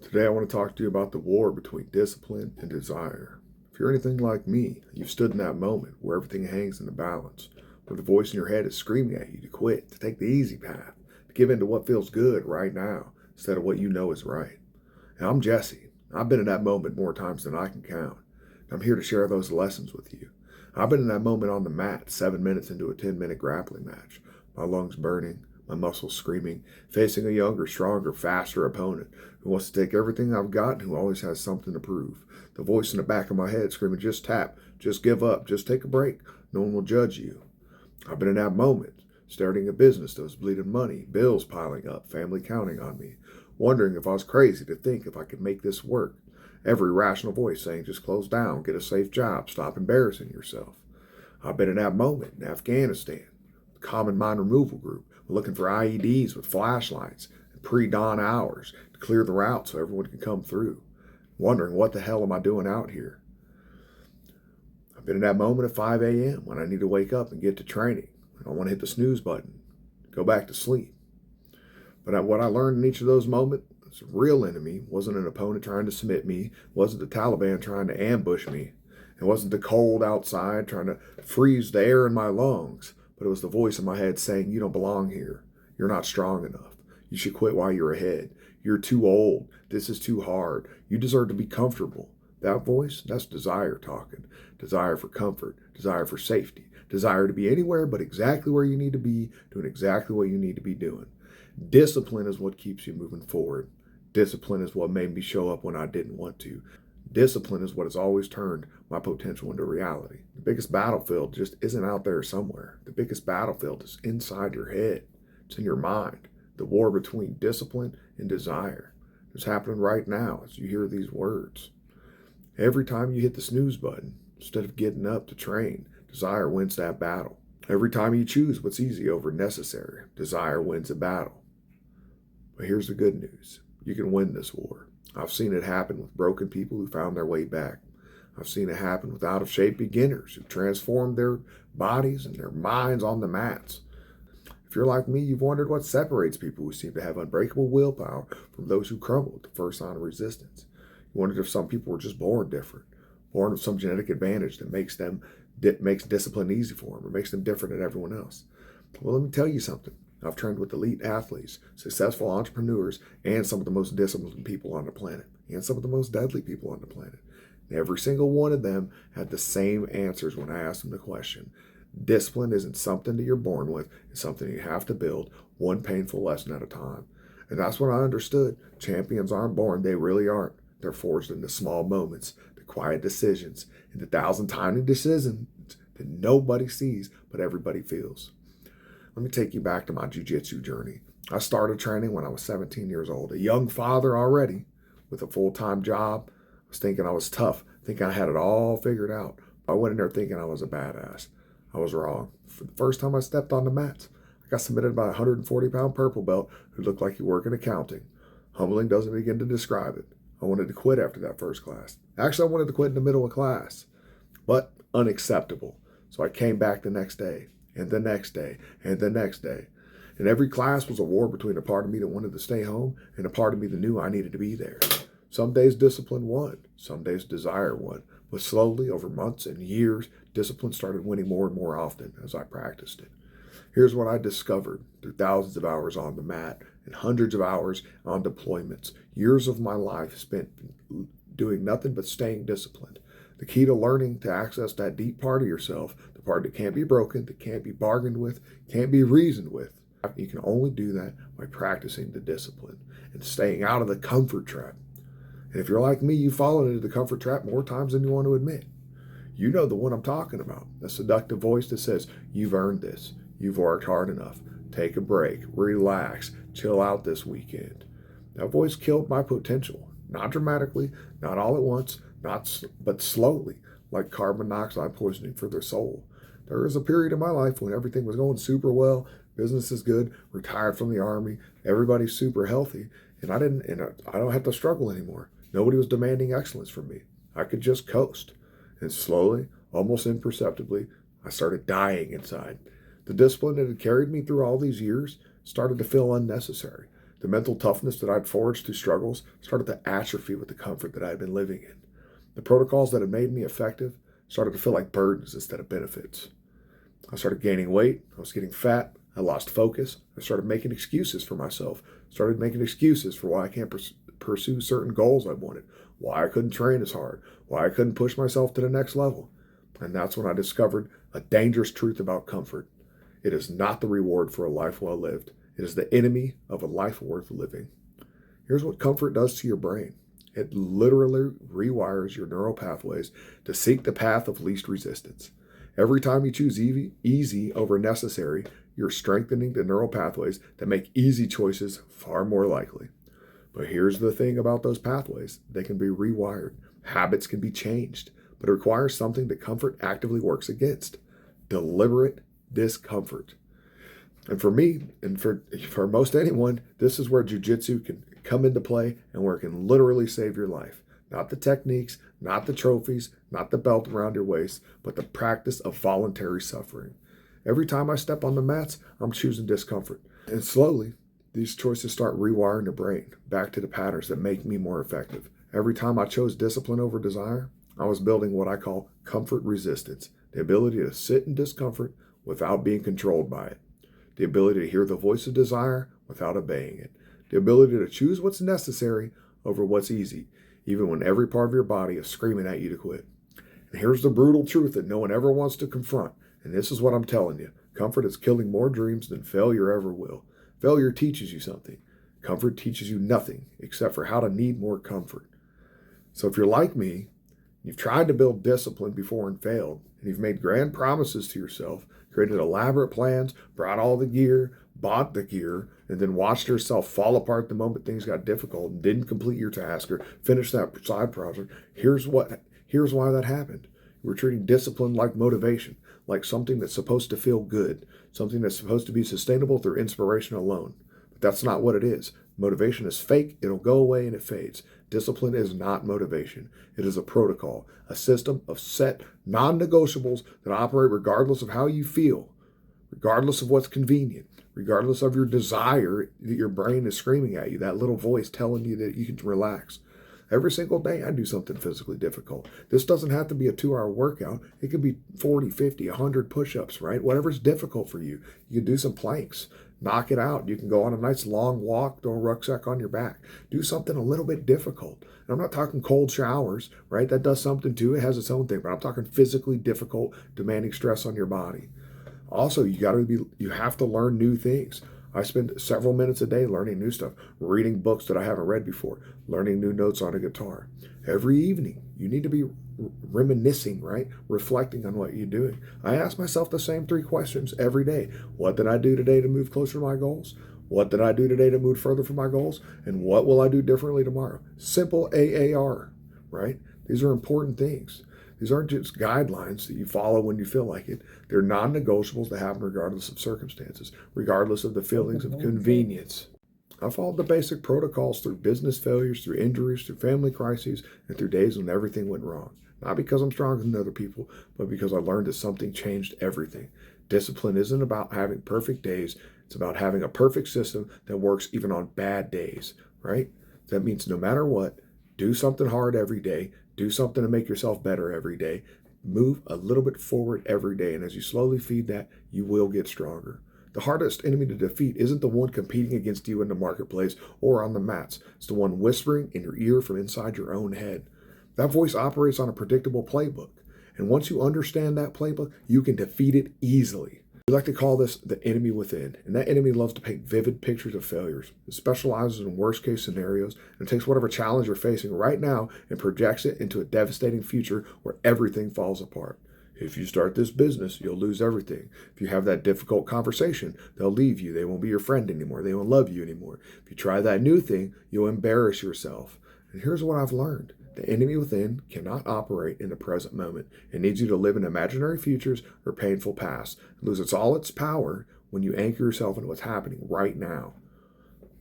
Today I want to talk to you about the war between discipline and desire. If you're anything like me, you've stood in that moment where everything hangs in the balance, where the voice in your head is screaming at you to quit, to take the easy path, to give in to what feels good right now instead of what you know is right. And I'm Jesse. I've been in that moment more times than I can count. I'm here to share those lessons with you. I've been in that moment on the mat, 7 minutes into a 10-minute grappling match, my lungs burning, my muscles screaming, facing a younger, stronger, faster opponent who wants to take everything I've got and who always has something to prove. The voice in the back of my head screaming, just tap, just give up, just take a break. No one will judge you. I've been in that moment, starting a business that was bleeding money, bills piling up, family counting on me, wondering if I was crazy to think if I could make this work. Every rational voice saying, just close down, get a safe job, stop embarrassing yourself. I've been in that moment in Afghanistan, the Common Mine Removal Group, looking for IEDs with flashlights and pre-dawn hours to clear the route so everyone can come through, wondering what the hell am I doing out here. I've been in that moment at 5 a.m. when I need to wake up and get to training. I don't want to hit the snooze button, go back to sleep. But what I learned in each of those moments, the real enemy wasn't an opponent trying to submit me, wasn't the Taliban trying to ambush me, it wasn't the cold outside trying to freeze the air in my lungs, but it was the voice in my head saying, you don't belong here. You're not strong enough. You should quit while you're ahead. You're too old. This is too hard. You deserve to be comfortable. That voice, that's desire talking. Desire for comfort, desire for safety, desire to be anywhere but exactly where you need to be, doing exactly what you need to be doing. Discipline is what keeps you moving forward. Discipline is what made me show up when I didn't want to. Discipline is what has always turned my potential into reality. The biggest battlefield just isn't out there somewhere. The biggest battlefield is inside your head. It's in your mind. The war between discipline and desire is happening right now as you hear these words. Every time you hit the snooze button, instead of getting up to train, desire wins that battle. Every time you choose what's easy over necessary, desire wins a battle. But here's the good news. You can win this war. I've seen it happen with broken people who found their way back. I've seen it happen with out-of-shape beginners who transformed their bodies and their minds on the mats. If you're like me, you've wondered what separates people who seem to have unbreakable willpower from those who crumble at the first sign of resistance. You wondered if some people were just born different, born with some genetic advantage that makes discipline easy for them or makes them different than everyone else. Well, let me tell you something. I've trained with elite athletes, successful entrepreneurs, and some of the most disciplined people on the planet, and some of the most deadly people on the planet. And every single one of them had the same answers when I asked them the question. Discipline isn't something that you're born with. It's something you have to build, one painful lesson at a time. And that's when I understood. Champions aren't born. They really aren't. They're forged in the small moments, the quiet decisions, and the 1,000 tiny decisions that nobody sees but everybody feels. Let me take you back to my Jiu-Jitsu journey. I started training when I was 17 years old, a young father already with a full-time job. I was thinking I was tough, thinking I had it all figured out. I went in there thinking I was a badass. I was wrong. For the first time I stepped on the mats, I got submitted by a 140-pound purple belt who looked like he worked in accounting. Humbling doesn't begin to describe it. I wanted to quit after that first class. Actually, I wanted to quit in the middle of class, but unacceptable. So I came back the next day. And the next day, and the next day. And every class was a war between a part of me that wanted to stay home and a part of me that knew I needed to be there. Some days discipline won, some days desire won. But slowly, over months and years, discipline started winning more and more often as I practiced it. Here's what I discovered through thousands of hours on the mat and hundreds of hours on deployments. Years of my life spent doing nothing but staying disciplined. The key to learning to access that deep part of yourself, the part that can't be broken, that can't be bargained with, can't be reasoned with, you can only do that by practicing the discipline and staying out of the comfort trap. And if you're like me, you've fallen into the comfort trap more times than you want to admit. You know the one I'm talking about, the seductive voice that says, you've earned this, you've worked hard enough, take a break, relax, chill out this weekend. That voice killed my potential, not dramatically, not all at once, but slowly, like carbon monoxide poisoning for their soul. There was a period in my life when everything was going super well, business is good, retired from the Army, everybody's super healthy, and I don't have to struggle anymore. Nobody was demanding excellence from me. I could just coast. And slowly, almost imperceptibly, I started dying inside. The discipline that had carried me through all these years started to feel unnecessary. The mental toughness that I'd forged through struggles started to atrophy with the comfort that I had been living in. The protocols that had made me effective started to feel like burdens instead of benefits. I started gaining weight. I was getting fat. I lost focus. I started making excuses for myself. Started making excuses for why I can't pursue certain goals I wanted, why I couldn't train as hard, why I couldn't push myself to the next level. And that's when I discovered a dangerous truth about comfort. It is not the reward for a life well lived. It is the enemy of a life worth living. Here's what comfort does to your brain. It literally rewires your neural pathways to seek the path of least resistance. Every time you choose easy over necessary, you're strengthening the neural pathways that make easy choices far more likely. But here's the thing about those pathways. They can be rewired. Habits can be changed, but it requires something that comfort actively works against: deliberate discomfort. And for me, and for most anyone, this is where Jiu-Jitsu can come into play and where it can literally save your life. Not the techniques, not the trophies, not the belt around your waist, but the practice of voluntary suffering. Every time I step on the mats, I'm choosing discomfort. And slowly, these choices start rewiring the brain back to the patterns that make me more effective. Every time I chose discipline over desire, I was building what I call comfort resistance, the ability to sit in discomfort without being controlled by it, the ability to hear the voice of desire without obeying it, the ability to choose what's necessary over what's easy, even when every part of your body is screaming at you to quit. And here's the brutal truth that no one ever wants to confront, and this is what I'm telling you. Comfort is killing more dreams than failure ever will. Failure teaches you something. Comfort teaches you nothing except for how to need more comfort. So if you're like me, you've tried to build discipline before and failed, and you've made grand promises to yourself, created elaborate plans, brought all the gear, bought the gear, and then watched yourself fall apart the moment things got difficult and didn't complete your task or finish that side project. Here's why that happened. You were treating discipline like motivation, like something that's supposed to feel good, something that's supposed to be sustainable through inspiration alone. But that's not what it is. Motivation is fake, it'll go away and it fades. Discipline is not motivation. It is a protocol, a system of set non-negotiables that operate regardless of how you feel, regardless of what's convenient, regardless of your desire that your brain is screaming at you, that little voice telling you that you can relax. Every single day I do something physically difficult. This doesn't have to be a 2-hour workout. It could be 40, 50, 100 push-ups, right? Whatever's difficult for you. You can do some planks. Knock it out. You can go on a nice long walk, throw a rucksack on your back. Do something a little bit difficult. And I'm not talking cold showers, right? That does something too. It has its own thing. But I'm talking physically difficult, demanding stress on your body. Also, you have to learn new things. I spend several minutes a day learning new stuff, reading books that I haven't read before, learning new notes on a guitar. Every evening, you need to be reminiscing, right? Reflecting on what you're doing. I ask myself the same 3 questions every day. What did I do today to move closer to my goals? What did I do today to move further from my goals? And what will I do differently tomorrow? Simple AAR, right? These are important things. These aren't just guidelines that you follow when you feel like it. They're non-negotiables that happen regardless of circumstances, regardless of the feelings of convenience. I followed the basic protocols through business failures, through injuries, through family crises, and through days when everything went wrong. Not because I'm stronger than other people, but because I learned that something changed everything. Discipline isn't about having perfect days. It's about having a perfect system that works even on bad days, right? That means no matter what, do something hard every day. Do something to make yourself better every day. Move a little bit forward every day. And as you slowly feed that, you will get stronger. The hardest enemy to defeat isn't the one competing against you in the marketplace or on the mats. It's the one whispering in your ear from inside your own head. That voice operates on a predictable playbook. And once you understand that playbook, you can defeat it easily. We like to call this the enemy within. And that enemy loves to paint vivid pictures of failures. It specializes in worst case scenarios and takes whatever challenge you're facing right now and projects it into a devastating future where everything falls apart. If you start this business, you'll lose everything. If you have that difficult conversation, they'll leave you. They won't be your friend anymore. They won't love you anymore. If you try that new thing, you'll embarrass yourself. And here's what I've learned. The enemy within cannot operate in the present moment. It needs you to live in imaginary futures or painful past. It loses all its power when you anchor yourself into what's happening right now.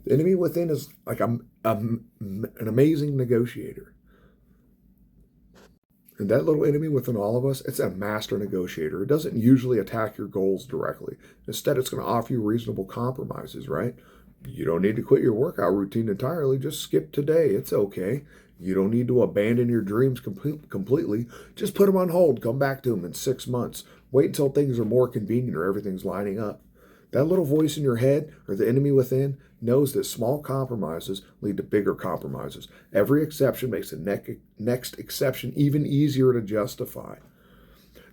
The enemy within is like an amazing negotiator. And that little enemy within all of us, it's a master negotiator. It doesn't usually attack your goals directly. Instead, it's going to offer you reasonable compromises, right? You don't need to quit your workout routine entirely. Just skip today. It's okay. You don't need to abandon your dreams completely. Just put them on hold. Come back to them in 6 months. Wait until things are more convenient or everything's lining up. That little voice in your head or the enemy within knows that small compromises lead to bigger compromises. Every exception makes the next exception even easier to justify.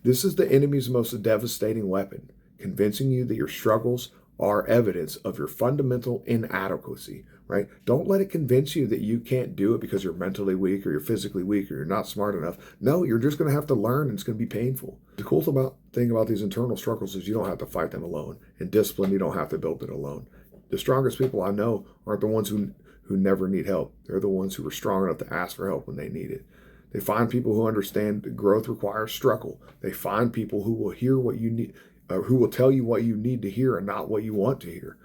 This is the enemy's most devastating weapon, convincing you that your struggles are evidence of your fundamental inadequacy, right? Don't let it convince you that you can't do it because you're mentally weak or you're physically weak or you're not smart enough. No, you're just going to have to learn and it's going to be painful. The cool thing about these internal struggles is you don't have to fight them alone. In discipline, you don't have to build it alone. The strongest people I know aren't the ones who never need help. They're the ones who are strong enough to ask for help when they need it. They find people who understand that growth requires struggle. They find people who will hear what you need, who will tell you what you need to hear and not what you want to hear.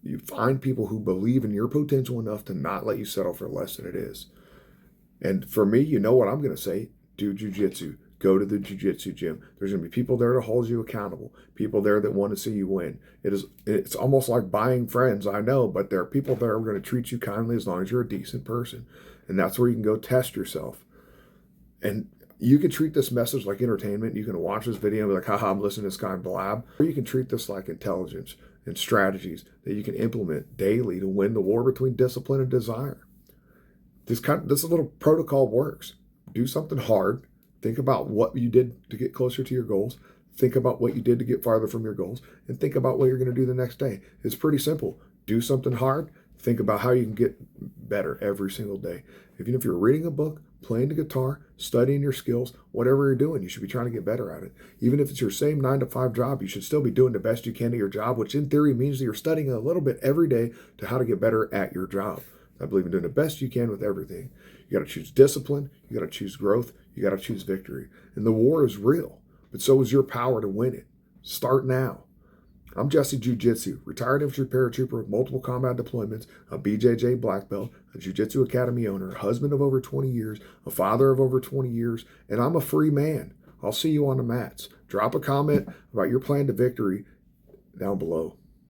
You find people who believe in your potential enough to not let you settle for less than it is. And for me, you know what I'm going to say? Do jiu-jitsu. Go to the jiu-jitsu gym. There's going to be people there to hold you accountable. People there that want to see you win. It's almost like buying friends, I know, but there are people there who are going to treat you kindly as long as you're a decent person. And that's where you can go test yourself. And you can treat this message like entertainment. You can watch this video and be like, haha, I'm listening to this guy blab. Or you can treat this like intelligence and strategies that you can implement daily to win the war between discipline and desire. This little protocol works. Do something hard. Think about what you did to get closer to your goals. Think about what you did to get farther from your goals. And think about what you're going to do the next day. It's pretty simple. Do something hard. Think about how you can get better every single day. Even if you're reading a book, playing the guitar, studying your skills, whatever you're doing, you should be trying to get better at it. Even if it's your same 9-to-5 job, you should still be doing the best you can at your job, which in theory means that you're studying a little bit every day to how to get better at your job. I believe in doing the best you can with everything. You got to choose discipline. You got to choose growth. You got to choose victory. And the war is real, but so is your power to win it. Start now. I'm Jesse Jiu-Jitsu, retired infantry paratrooper with multiple combat deployments, a BJJ black belt, a Jiu-Jitsu academy owner, a husband of over 20 years, a father of over 20 years, and I'm a free man. I'll see you on the mats. Drop a comment about your plan to victory down below.